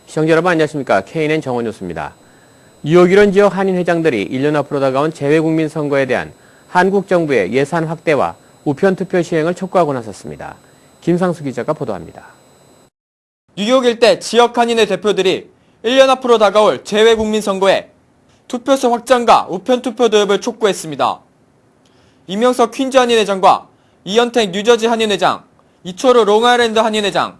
시청자 여러분 안녕하십니까. KNN 정원뉴스입니다. 뉴욕 이런 지역 한인 회장들이 1년 앞으로 다가온 재외국민 선거에 대한 한국 정부의 예산 확대와 우편 투표 시행을 촉구하고 나섰습니다. 김상수 기자가 보도합니다. 뉴욕 일대 지역 한인회 대표들이 1년 앞으로 다가올 재외국민 선거에 투표소 확장과 우편 투표 도입을 촉구했습니다. 이명석 퀸즈 한인회장과 이현택 뉴저지 한인회장, 이철우 롱아일랜드 한인회장,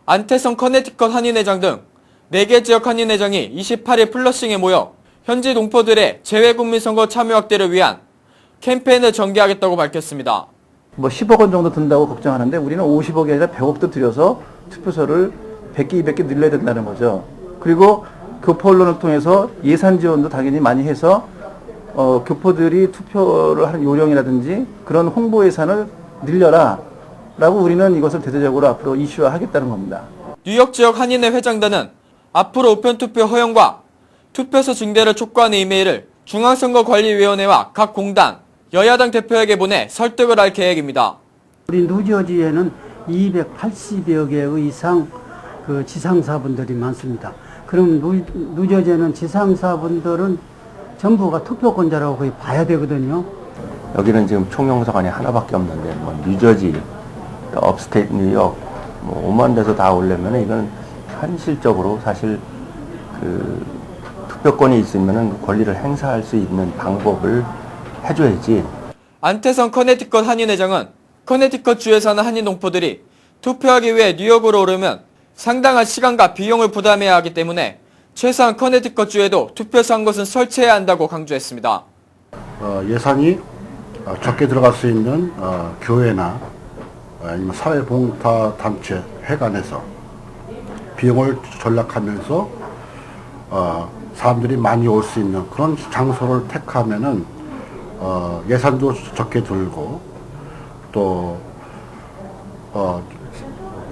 안태성 커네티컷 한인회장 등 4개 지역 한인회장이 28일 플러싱에 모여 현지 동포들의 재외국민 선거 참여 확대를 위한 캠페인을 전개하겠다고 밝혔습니다. 10억 원 정도 든다고 걱정하는데 우리는 50억이 아니라 100억도 들여서 투표소를 100개, 200개 늘려야 된다는 거죠. 그리고 교포 언론을 통해서 예산 지원도 당연히 많이 해서 교포들이 투표를 하는 요령이라든지 그런 홍보 예산을 늘려라 라고 우리는 이것을 대대적으로 앞으로 이슈화하겠다는 겁니다. 뉴욕 지역 한인회 회장단은 앞으로 우편 투표 허용과 투표소 증대를 촉구하는 이메일을 중앙선거관리위원회와 각 공단, 여야당 대표에게 보내 설득을 할 계획입니다. 우리 뉴저지에는 280여 개 이상 그 지상사분들이 많습니다. 그럼 뉴저지에는 지상사분들은 전부가 투표권자라고 거의 봐야 되거든요. 여기는 지금 총영사관이 하나밖에 없는데 뉴저지, 업스테이트 뉴욕 5만 데서 다 오려면 이건 현실적으로 사실 투표권이 있으면 권리를 행사할 수 있는 방법을 해줘야지. 안태성 커네티컷 한인회장은 커네티컷 주에 사는 한인 동포들이 투표하기 위해 뉴욕으로 오려면 상당한 시간과 비용을 부담해야 하기 때문에 최소한 커네티컷 주에도 투표소 한 곳은 설치해야 한다고 강조했습니다. 예산이 적게 들어갈 수 있는 교회나 아니면 사회봉사단체 회관에서 비용을 절약하면서 사람들이 많이 올 수 있는 그런 장소를 택하면은 예산도 적게 들고 또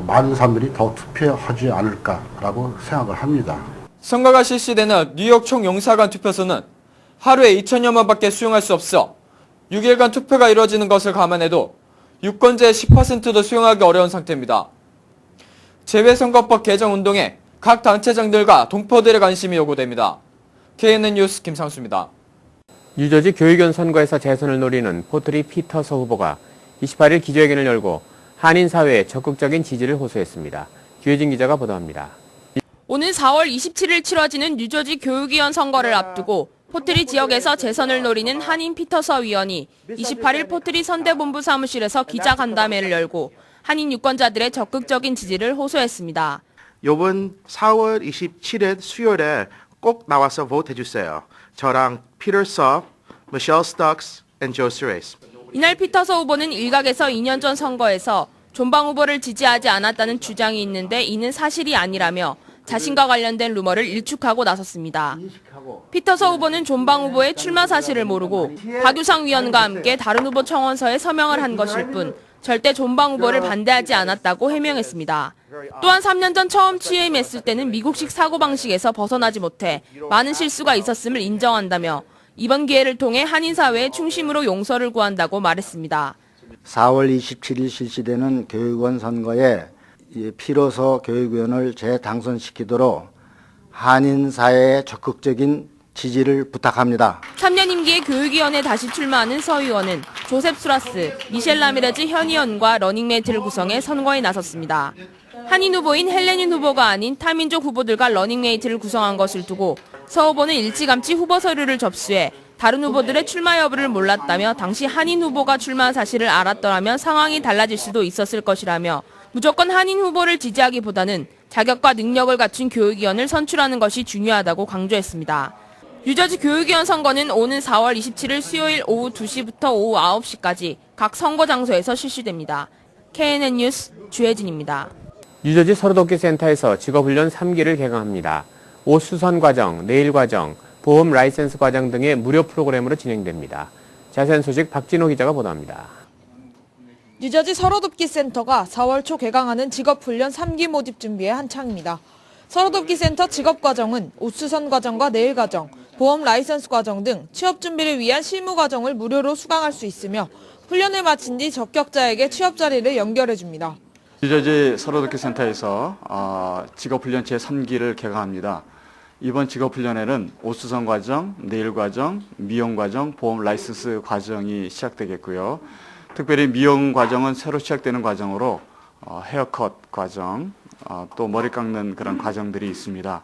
많은 사람들이 더 투표하지 않을까라고 생각을 합니다. 선거가 실시되는 뉴욕 총영사관 투표소는 하루에 2,000여만 밖에 수용할 수 없어 6일간 투표가 이루어지는 것을 감안해도 유권자의 10%도 수용하기 어려운 상태입니다. 재외선거법 개정 운동에 각 단체장들과 동포들의 관심이 요구됩니다. KNN 뉴스 김상수입니다. 뉴저지 교육위원 선거에서 재선을 노리는 포트리 피터서 후보가 28일 기자회견을 열고 한인 사회에 적극적인 지지를 호소했습니다. 유혜진 기자가 보도합니다. 오는 4월 27일 치러지는 뉴저지 교육위원 선거를 앞두고 포트리 지역에서 재선을 노리는 한인 피터서 위원이 28일 포트리 선대본부 사무실에서 기자간담회를 열고 한인 유권자들의 적극적인 지지를 호소했습니다. 이번 4월 27일 수요일에 꼭 나와서 보트해주세요. 저랑 피터서, 미셸 스톡스, 조 스레이스. 이날 피터서 후보는 일각에서 2년 전 선거에서 존방 후보를 지지하지 않았다는 주장이 있는데 이는 사실이 아니라며 자신과 관련된 루머를 일축하고 나섰습니다. 피터서 후보는 존방 후보의 출마 사실을 모르고 박유상 위원과 함께 다른 후보 청원서에 서명을 한 것일 뿐 절대 존방 후보를 반대하지 않았다고 해명했습니다. 또한 3년 전 처음 취임했을 때는 미국식 사고방식에서 벗어나지 못해 많은 실수가 있었음을 인정한다며 이번 기회를 통해 한인 사회의 충심으로 용서를 구한다고 말했습니다. 4월 27일 실시되는 교육원 선거에 피터서 교육위원을 재당선시키도록 한인 사회의 적극적인 지지를 부탁합니다. 3년 임기의 교육위원에 다시 출마하는 서 의원은 조셉 수라스, 미셸 라미레즈 현 의원과 러닝메이트를 구성해 선거에 나섰습니다. 한인 후보인 헬레닌 후보가 아닌 타민족 후보들과 러닝메이트를 구성한 것을 두고 서 후보는 일찌감치 후보 서류를 접수해 다른 후보들의 출마 여부를 몰랐다며 당시 한인 후보가 출마 사실을 알았더라면 상황이 달라질 수도 있었을 것이라며 무조건 한인 후보를 지지하기보다는 자격과 능력을 갖춘 교육위원을 선출하는 것이 중요하다고 강조했습니다. 뉴저지 교육위원 선거는 오는 4월 27일 수요일 오후 2시부터 오후 9시까지 각 선거 장소에서 실시됩니다. KNN 뉴스 주혜진입니다. 뉴저지 서로돕기 센터에서 직업훈련 3기를 개강합니다. 옷 수선 과정, 네일 과정, 보험 라이센스 과정 등의 무료 프로그램으로 진행됩니다. 자세한 소식 박진호 기자가 보도합니다. 뉴저지 서로돕기 센터가 4월 초 개강하는 직업훈련 3기 모집 준비에 한창입니다. 서로돕기 센터 직업과정은 옷수선 과정과 네일 과정, 보험 라이선스 과정 등 취업 준비를 위한 실무 과정을 무료로 수강할 수 있으며 훈련을 마친 뒤 적격자에게 취업 자리를 연결해줍니다. 뉴저지 서로듣기 센터에서 직업훈련 제3기를 개강합니다. 이번 직업훈련에는 오수선 과정, 네일 과정, 미용 과정, 보험 라이선스 과정이 시작되겠고요. 특별히 미용 과정은 새로 시작되는 과정으로 헤어컷 과정, 또 머리 깎는 그런 과정들이 있습니다.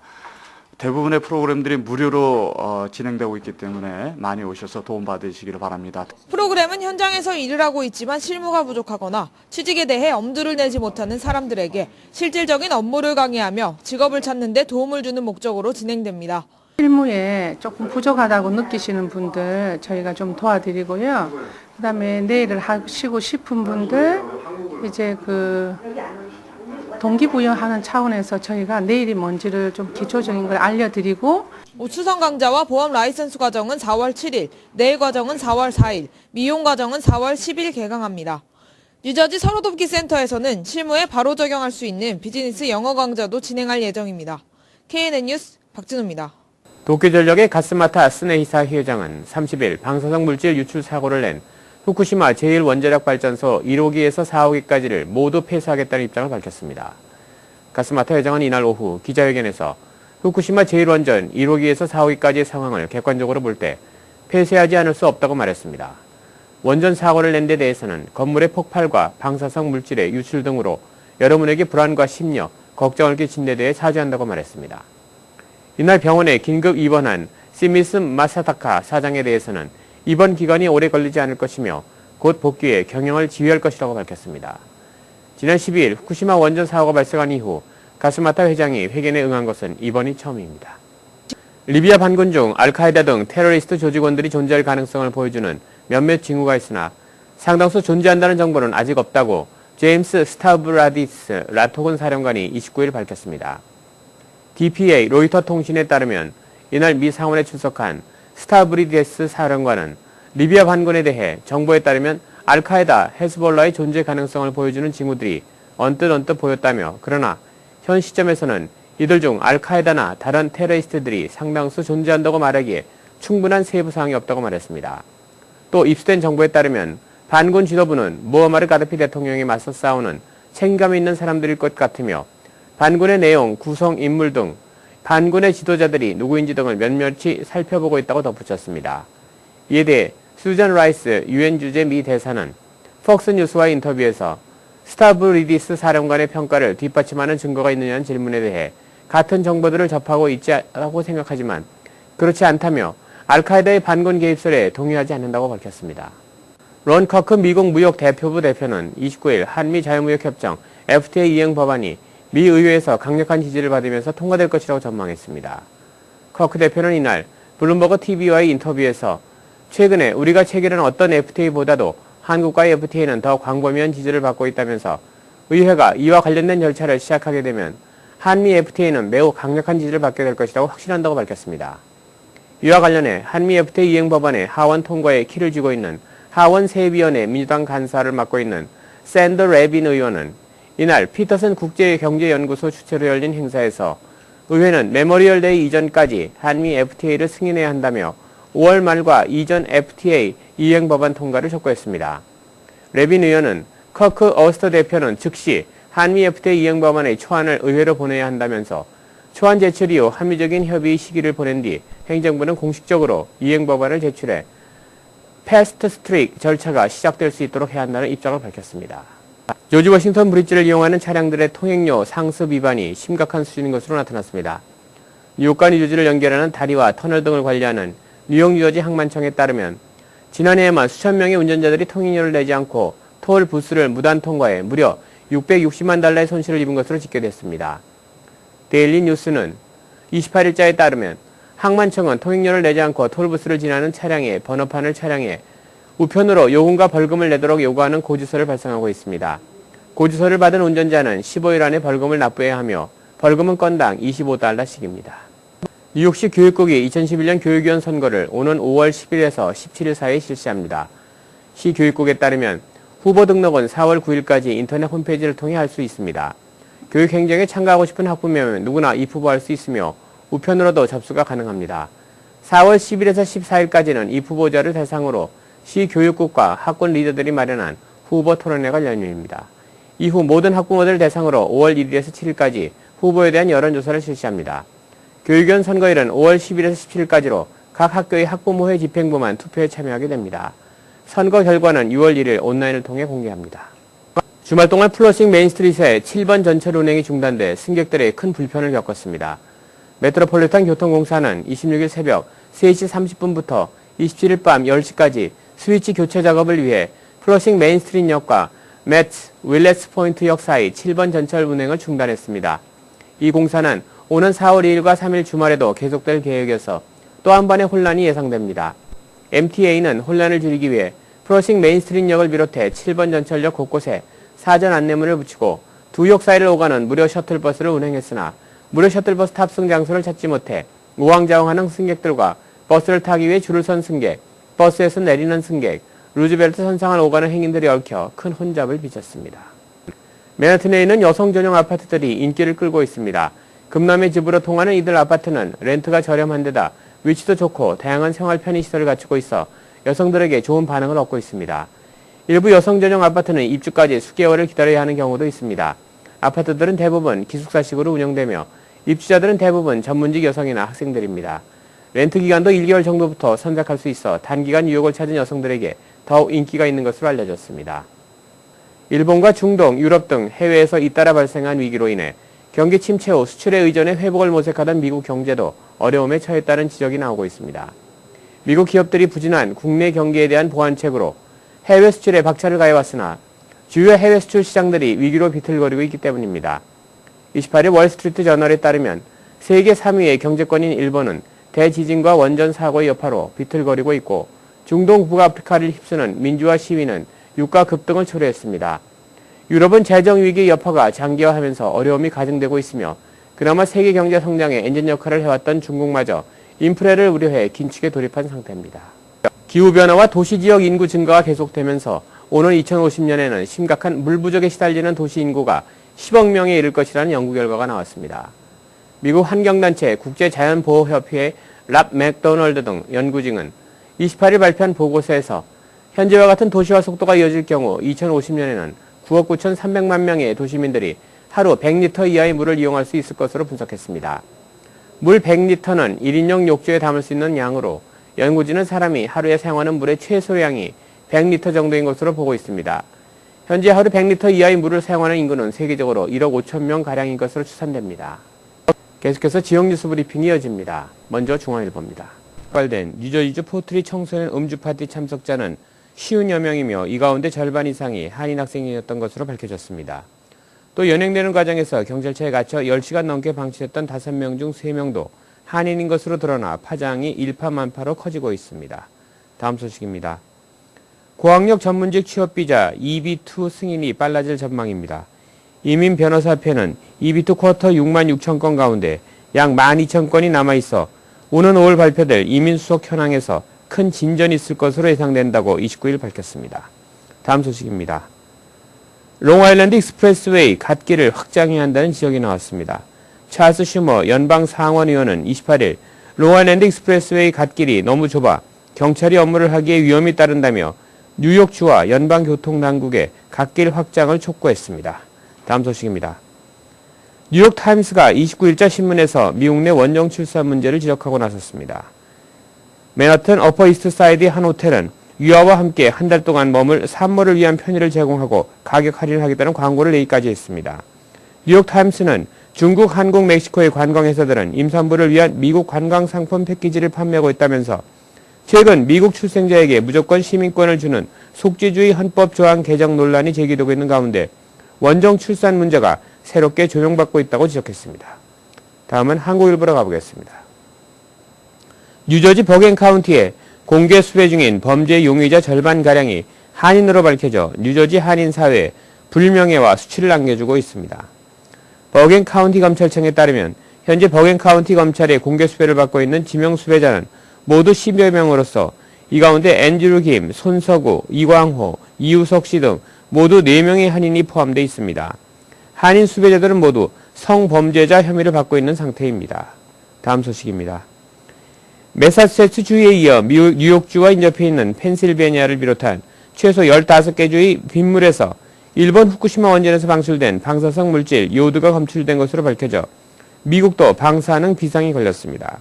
대부분의 프로그램들이 무료로 진행되고 있기 때문에 많이 오셔서 도움받으시기를 바랍니다. 프로그램은 현장에서 일을 하고 있지만 실무가 부족하거나 취직에 대해 엄두를 내지 못하는 사람들에게 실질적인 업무를 강의하며 직업을 찾는 데 도움을 주는 목적으로 진행됩니다. 실무에 조금 부족하다고 느끼시는 분들 저희가 좀 도와드리고요. 그다음에 내일을 하시고 싶은 분들 이제 동기부여하는 차원에서 저희가 내일이 뭔지를 좀 기초적인 걸 알려드리고, 우수선 강좌와 보험 라이선스 과정은 4월 7일, 네일 과정은 4월 4일, 미용 과정은 4월 10일 개강합니다. 뉴저지 서로돕기 센터에서는 실무에 바로 적용할 수 있는 비즈니스 영어 강좌도 진행할 예정입니다. KNN 뉴스 박진우입니다. 도쿄전력의 가스마타 스네히사 회장은 30일 방사성 물질 유출 사고를 낸 후쿠시마 제1원자력발전소 1호기에서 4호기까지를 모두 폐쇄하겠다는 입장을 밝혔습니다. 가스마타 회장은 이날 오후 기자회견에서 후쿠시마 제1원전 1호기에서 4호기까지의 상황을 객관적으로 볼 때 폐쇄하지 않을 수 없다고 말했습니다. 원전 사고를 낸 데 대해서는 건물의 폭발과 방사성 물질의 유출 등으로 여러분에게 불안과 심려, 걱정을 끼친 데 대해 사죄한다고 말했습니다. 이날 병원에 긴급 입원한 시미스 마사타카 사장에 대해서는 입원 기간이 오래 걸리지 않을 것이며 곧 복귀해 경영을 지휘할 것이라고 밝혔습니다. 지난 12일 후쿠시마 원전 사고가 발생한 이후 가스마타 회장이 회견에 응한 것은 이번이 처음입니다. 리비아 반군 중 알카에다 등 테러리스트 조직원들이 존재할 가능성을 보여주는 몇몇 징후가 있으나 상당수 존재한다는 정보는 아직 없다고 제임스 스타브라디스 라토군 사령관이 29일 밝혔습니다. DPA 로이터 통신에 따르면 이날 미 상원에 출석한 스타브리디스 사령관은 리비아 반군에 대해 정보에 따르면 알카에다, 헤즈볼라의 존재 가능성을 보여주는 징후들이 언뜻 보였다며, 그러나 현 시점에서는 이들 중 알카에다나 다른 테러리스트들이 상당수 존재한다고 말하기에 충분한 세부 사항이 없다고 말했습니다. 또 입수된 정보에 따르면 반군 지도부는 무어마르 가다피 대통령에 맞서 싸우는 책임감 있는 사람들일 것 같으며, 반군의 내용, 구성 인물 등 반군의 지도자들이 누구인지 등을 면밀히 살펴보고 있다고 덧붙였습니다. 이에 대해 수잔 라이스 유엔 주재 미 대사는 폭스뉴스와의 인터뷰에서 스타브리디스 사령관의 평가를 뒷받침하는 증거가 있느냐는 질문에 대해 같은 정보들을 접하고 있다고 생각하지만 그렇지 않다며 알카에다의 반군 개입설에 동의하지 않는다고 밝혔습니다. 론 커크 미국 무역 대표부 대표는 29일 한미 자유무역협정 FTA 이행 법안이 미 의회에서 강력한 지지를 받으면서 통과될 것이라고 전망했습니다. 커크 대표는 이날 블룸버그 TV와의 인터뷰에서 최근에 우리가 체결한 어떤 FTA보다도 한국과의 FTA는 더 광범위한 지지를 받고 있다면서 의회가 이와 관련된 절차를 시작하게 되면 한미 FTA는 매우 강력한 지지를 받게 될 것이라고 확신한다고 밝혔습니다. 이와 관련해 한미 FTA 이행 법안의 하원 통과에 키를 쥐고 있는 하원 세위원회 민주당 간사를 맡고 있는 샌더 레빈 의원은 이날 피터슨 국제경제연구소 주최로 열린 행사에서 의회는 메모리얼 데이 이전까지 한미 FTA를 승인해야 한다며 5월 말과 이전 FTA 이행 법안 통과를 촉구했습니다. 레빈 의원은 커크 어스터 대표는 즉시 한미 FTA 이행 법안의 초안을 의회로 보내야 한다면서 초안 제출 이후 합리적인 협의 시기를 보낸 뒤 행정부는 공식적으로 이행 법안을 제출해 패스트 스트릭 절차가 시작될 수 있도록 해야 한다는 입장을 밝혔습니다. 조지 워싱턴 브릿지를 이용하는 차량들의 통행료 상습 위반이 심각한 수준인 것으로 나타났습니다. 뉴욕과 뉴저지를 연결하는 다리와 터널 등을 관리하는 뉴욕 뉴저지 항만청에 따르면 지난해에만 수천 명의 운전자들이 통행료를 내지 않고 톨 부스를 무단 통과해 무려 660만 달러의 손실을 입은 것으로 집계됐습니다. 데일리 뉴스는 28일자에 따르면 항만청은 통행료를 내지 않고 톨 부스를 지나는 차량의 번호판을 촬영해 우편으로 요금과 벌금을 내도록 요구하는 고지서를 발송하고 있습니다. 고지서를 받은 운전자는 15일 안에 벌금을 납부해야 하며 벌금은 건당 25달러씩입니다. 뉴욕시 교육국이 2011년 교육위원 선거를 오는 5월 10일에서 17일 사이에 실시합니다. 시 교육국에 따르면 후보 등록은 4월 9일까지 인터넷 홈페이지를 통해 할 수 있습니다. 교육행정에 참가하고 싶은 학부모면 누구나 입후보할 수 있으며 우편으로도 접수가 가능합니다. 4월 10일에서 14일까지는 입후보자를 대상으로 시 교육국과 학군 리더들이 마련한 후보 토론회가 열립니다. 이후 모든 학부모들을 대상으로 5월 1일에서 7일까지 후보에 대한 여론조사를 실시합니다. 교육위원 선거일은 5월 10일에서 17일까지로 각 학교의 학부모회 집행부만 투표에 참여하게 됩니다. 선거 결과는 6월 1일 온라인을 통해 공개합니다. 주말 동안 플러싱 메인스트리트의 7번 전철 운행이 중단돼 승객들의 큰 불편을 겪었습니다. 메트로폴리탄 교통공사는 26일 새벽 3시 30분부터 27일 밤 10시까지 스위치 교체 작업을 위해 플러싱 메인스트리트역과 매츠 윌렛스 포인트역 사이 7번 전철 운행을 중단했습니다. 이 공사는 오는 4월 2일과 3일 주말에도 계속될 계획이어서 또 한 번의 혼란이 예상됩니다. MTA는 혼란을 줄이기 위해 플러싱 메인스트리트역을 비롯해 7번 전철역 곳곳에 사전 안내문을 붙이고 두 역 사이를 오가는 무료 셔틀버스를 운행했으나 무료 셔틀버스 탑승 장소를 찾지 못해 우왕좌왕하는 승객들과 버스를 타기 위해 줄을 선 승객, 버스에서 내리는 승객, 루즈벨트 선상을 오가는 행인들이 얽혀 큰 혼잡을 빚었습니다. 맨하튼에 있는 여성 전용 아파트들이 인기를 끌고 있습니다. 금남의 집으로 통하는 이들 아파트는 렌트가 저렴한 데다 위치도 좋고 다양한 생활 편의시설을 갖추고 있어 여성들에게 좋은 반응을 얻고 있습니다. 일부 여성 전용 아파트는 입주까지 수개월을 기다려야 하는 경우도 있습니다. 아파트들은 대부분 기숙사식으로 운영되며 입주자들은 대부분 전문직 여성이나 학생들입니다. 렌트 기간도 1개월 정도부터 선택할 수 있어 단기간 유혹을 찾은 여성들에게 더욱 인기가 있는 것으로 알려졌습니다. 일본과 중동, 유럽 등 해외에서 잇따라 발생한 위기로 인해 경기 침체 후 수출에 의존해 회복을 모색하던 미국 경제도 어려움에 처했다는 지적이 나오고 있습니다. 미국 기업들이 부진한 국내 경기에 대한 보완책으로 해외 수출에 박차를 가해왔으나 주요 해외 수출 시장들이 위기로 비틀거리고 있기 때문입니다. 28일 월스트리트 저널에 따르면 세계 3위의 경제권인 일본은 대지진과 원전 사고의 여파로 비틀거리고 있고 중동 북아프리카를 휩쓰는 민주화 시위는 유가 급등을 초래했습니다. 유럽은 재정위기의 여파가 장기화하면서 어려움이 가중되고 있으며 그나마 세계 경제 성장의 엔진 역할을 해왔던 중국마저 인플레를 우려해 긴축에 돌입한 상태입니다. 기후변화와 도시지역 인구 증가가 계속되면서 오는 2050년에는 심각한 물 부족에 시달리는 도시 인구가 10억 명에 이를 것이라는 연구 결과가 나왔습니다. 미국 환경단체 국제자연보호협회의 랍 맥도널드 등 연구진은 28일 발표한 보고서에서 현재와 같은 도시화 속도가 이어질 경우 2050년에는 9억 9,300만 명의 도시민들이 하루 100리터 이하의 물을 이용할 수 있을 것으로 분석했습니다. 물 100리터는 1인용 욕조에 담을 수 있는 양으로 연구진은 사람이 하루에 사용하는 물의 최소량이 100리터 정도인 것으로 보고 있습니다. 현재 하루 100리터 이하의 물을 사용하는 인구는 세계적으로 1억 5천 명가량인 것으로 추산됩니다. 계속해서 지역 뉴스 브리핑이 이어집니다. 먼저 중앙일보입니다. 발된 뉴저지주 포트리 청소년 음주 파티 참석자는 50여 명이며 이 가운데 절반 이상이 한인 학생이었던 것으로 밝혀졌습니다. 또 연행되는 과정에서 경찰차에 갇혀 10시간 넘게 방치됐던 5명 중 3명도 한인인 것으로 드러나 파장이 일파만파로 커지고 있습니다. 다음 소식입니다. 고학력 전문직 취업비자 EB2 승인이 빨라질 전망입니다. 이민 변호사협회는 EB2 쿼터 6만 6천 건 가운데 약 12,000건이 남아있어 오는 5월 발표될 이민수속 현황에서 큰 진전이 있을 것으로 예상된다고 29일 밝혔습니다. 다음 소식입니다. 롱아일랜드 익스프레스웨이 갓길을 확장해야 한다는 지적이 나왔습니다. 찰스 슈머 연방 상원의원은 28일 롱아일랜드 익스프레스웨이 갓길이 너무 좁아 경찰이 업무를 하기에 위험이 따른다며 뉴욕주와 연방교통당국에 갓길 확장을 촉구했습니다. 다음 소식입니다. 뉴욕타임스가 29일자 신문에서 미국 내 원정 출산 문제를 지적하고 나섰습니다. 맨하튼 어퍼 이스트 사이드의 한 호텔은 유아와 함께 한 달 동안 머물 산모를 위한 편의를 제공하고 가격 할인을 하겠다는 광고를 내기까지 했습니다. 뉴욕타임스는 중국, 한국, 멕시코의 관광회사들은 임산부를 위한 미국 관광 상품 패키지를 판매하고 있다면서 최근 미국 출생자에게 무조건 시민권을 주는 속지주의 헌법 조항 개정 논란이 제기되고 있는 가운데 원정 출산 문제가 새롭게 조명받고 있다고 지적했습니다. 다음은 한국일보로 가보겠습니다. 뉴저지 버겐 카운티에 공개 수배 중인 범죄 용의자 절반가량이 한인으로 밝혀져 뉴저지 한인 사회에 불명예와 수치를 안겨주고 있습니다. 버겐 카운티 검찰청에 따르면 현재 버겐 카운티 검찰의 공개 수배를 받고 있는 지명 수배자는 모두 10여 명으로서 이 가운데 앤드류 김, 손서구, 이광호, 이우석 씨 등 모두 4명의 한인이 포함되어 있습니다. 한인 수배자들은 모두 성범죄자 혐의를 받고 있는 상태입니다. 다음 소식입니다. 매사추세츠주에 이어 뉴욕주와 인접해 있는 펜실베니아를 비롯한 최소 15개 주의 빗물에서 일본 후쿠시마 원전에서 방출된 방사성 물질 요드가 검출된 것으로 밝혀져 미국도 방사능 비상이 걸렸습니다.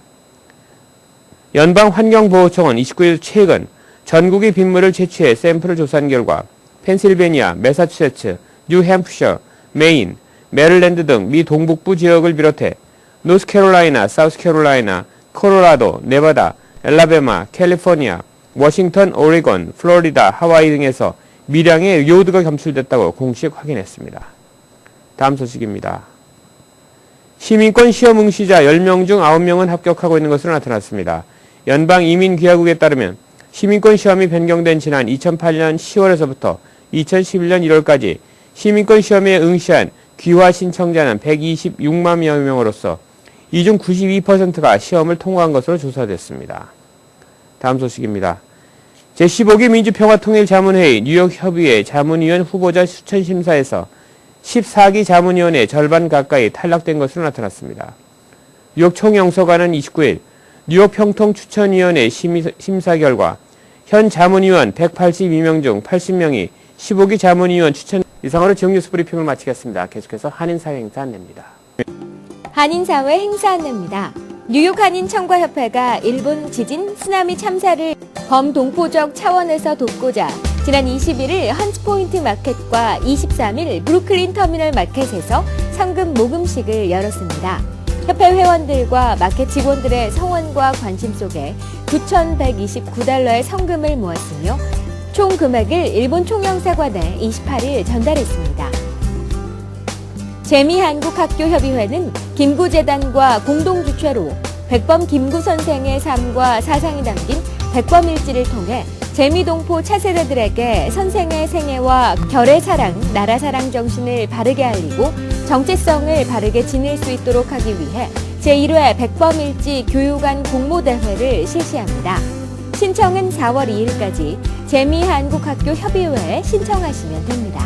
연방환경보호청은 29일 최근 전국의 빗물을 채취해 샘플을 조사한 결과 펜실베니아, 매사추세츠, 뉴햄프셔, 메인, 메릴랜드 등 미 동북부 지역을 비롯해 노스캐롤라이나, 사우스캐롤라이나, 콜로라도, 네바다, 엘라베마, 캘리포니아, 워싱턴, 오레곤, 플로리다, 하와이 등에서 미량의 요드가 검출됐다고 공식 확인했습니다. 다음 소식입니다. 시민권 시험 응시자 10명 중 9명은 합격하고 있는 것으로 나타났습니다. 연방이민귀화국에 따르면 시민권 시험이 변경된 지난 2008년 10월에서부터 2011년 1월까지 시민권 시험에 응시한 귀화 신청자는 126만여 명으로서 이 중 92%가 시험을 통과한 것으로 조사됐습니다. 다음 소식입니다. 제15기 민주평화통일자문회의 뉴욕협의회 자문위원 후보자 추천심사에서 14기 자문위원의 절반 가까이 탈락된 것으로 나타났습니다. 뉴욕 총영서관은 29일 뉴욕 평통추천위원회 심사 결과 현 자문위원 182명 중 80명이 15기 자문위원 추천. 이상으로 지역 뉴스 브리핑을 마치겠습니다. 계속해서 한인사회 행사 안내입니다. 한인사회 행사 안내입니다. 뉴욕 한인청과협회가 일본 지진, 쓰나미 참사를 범동포적 차원에서 돕고자 지난 21일 헌츠포인트 마켓과 23일 브루클린 터미널 마켓에서 성금 모금식을 열었습니다. 협회 회원들과 마켓 직원들의 성원과 관심 속에 9,129달러의 성금을 모았으며 총 금액을 일본 총영사관에 28일 전달했습니다. 재미한국학교협의회는 김구재단과 공동주최로 백범 김구 선생의 삶과 사상이 담긴 백범일지를 통해 재미동포 차세대들에게 선생의 생애와 결의 사랑, 나라 사랑 정신을 바르게 알리고 정체성을 바르게 지닐 수 있도록 하기 위해 제1회 백범일지 교육안 공모대회를 실시합니다. 신청은 4월 2일까지 재미한국학교 협의회에 신청하시면 됩니다.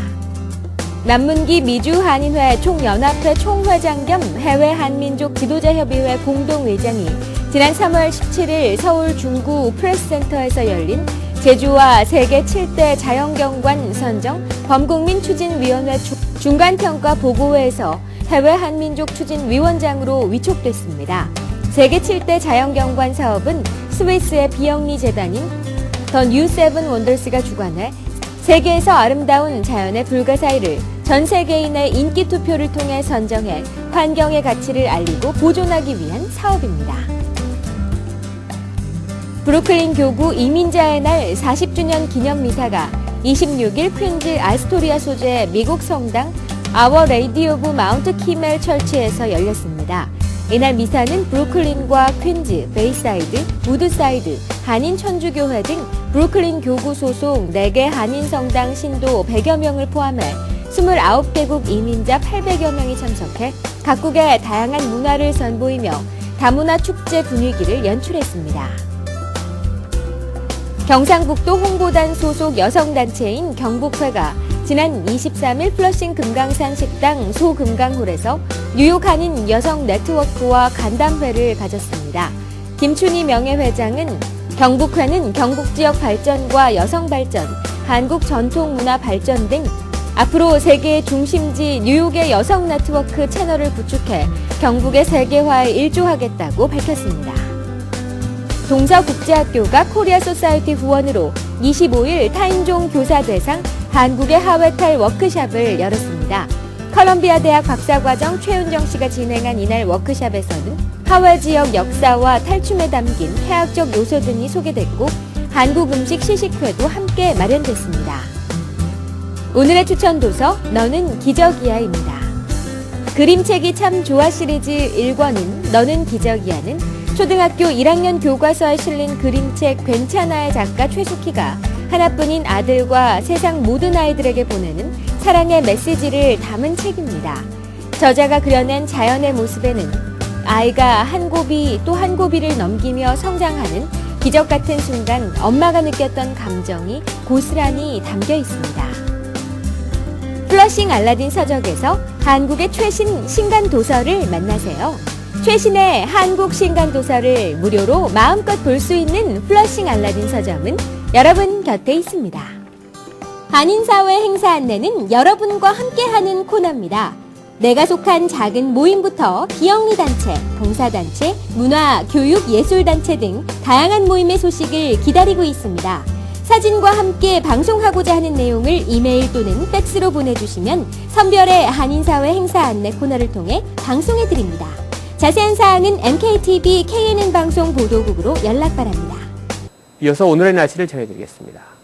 남문기 미주한인회 총연합회 총회장 겸 해외한민족 지도자협의회 공동회장이 지난 3월 17일 서울 중구 프레스센터에서 열린 제주와 세계 7대 자연경관 선정 범국민추진위원회 중간평가 보고회에서 해외한민족 추진위원장으로 위촉됐습니다. 세계 7대 자연경관 사업은 스위스의 비영리 재단인 더 뉴 세븐 원더스가 주관해 세계에서 아름다운 자연의 불가사의를 전 세계인의 인기 투표를 통해 선정해 환경의 가치를 알리고 보존하기 위한 사업입니다. 브루클린 교구 이민자의 날 40주년 기념 미사가 26일 퀸즈 아스토리아 소재 미국 성당 아워 레이디 오브 마운트 키멜 철치에서 열렸습니다. 이날 미사는 브루클린과 퀸즈, 베이사이드, 우드사이드, 한인 천주교회 등 브루클린 교구 소속 4개 한인 성당 신도 100여 명을 포함해 29개국 이민자 800여 명이 참석해 각국의 다양한 문화를 선보이며 다문화 축제 분위기를 연출했습니다. 경상북도 홍보단 소속 여성단체인 경북회가 지난 23일 플러싱 금강산 식당 소금강홀에서 뉴욕 한인 여성 네트워크와 간담회를 가졌습니다. 김춘희 명예회장은 경북회는 경북지역 발전과 여성 발전, 한국 전통문화 발전 등 앞으로 세계의 중심지 뉴욕의 여성 네트워크 채널을 구축해 경북의 세계화에 일조하겠다고 밝혔습니다. 동서국제학교가 코리아 소사이티 후원으로 25일 타인종 교사 대상 한국의 하회탈 워크샵을 열었습니다. 컬럼비아 대학 박사과정 최윤정 씨가 진행한 이날 워크샵에서는 하회 지역 역사와 탈춤에 담긴 해학적 요소 등이 소개됐고 한국 음식 시식회도 함께 마련됐습니다. 오늘의 추천 도서 너는 기적이야입니다. 그림책이 참 좋아 시리즈 1권인 너는 기적이야는 초등학교 1학년 교과서에 실린 그림책 괜찮아의 작가 최숙희가 하나뿐인 아들과 세상 모든 아이들에게 보내는 사랑의 메시지를 담은 책입니다. 저자가 그려낸 자연의 모습에는 아이가 한 고비 또 한 고비를 넘기며 성장하는 기적 같은 순간 엄마가 느꼈던 감정이 고스란히 담겨 있습니다. 플러싱 알라딘 서적에서 한국의 최신 신간 도서를 만나세요. 최신의 한국 신간 도서를 무료로 마음껏 볼 수 있는 플러싱 알라딘 서점은 여러분 곁에 있습니다. 한인사회 행사 안내는 여러분과 함께하는 코너입니다. 내가 속한 작은 모임부터 비영리단체, 봉사단체, 문화, 교육, 예술단체 등 다양한 모임의 소식을 기다리고 있습니다. 사진과 함께 방송하고자 하는 내용을 이메일 또는 팩스로 보내주시면 선별의 한인사회 행사 안내 코너를 통해 방송해드립니다. 자세한 사항은 MKTV KNN 방송 보도국으로 연락 바랍니다. 이어서 오늘의 날씨를 전해드리겠습니다.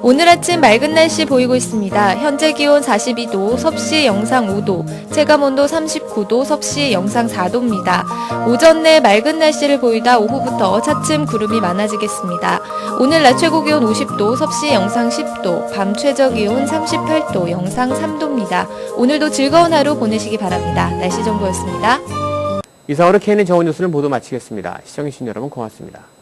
오늘 아침 맑은 날씨 보이고 있습니다. 현재 기온 42도, 섭씨 영상 5도, 체감온도 39도, 섭씨 영상 4도입니다. 오전 내 맑은 날씨를 보이다 오후부터 차츰 구름이 많아지겠습니다. 오늘 낮 최고 기온 50도, 섭씨 영상 10도, 밤 최저 기온 38도, 영상 3도입니다. 오늘도 즐거운 하루 보내시기 바랍니다. 날씨 정보였습니다. 이상으로 KNN 정원 뉴스를 모두 마치겠습니다. 시청해주신 여러분 고맙습니다.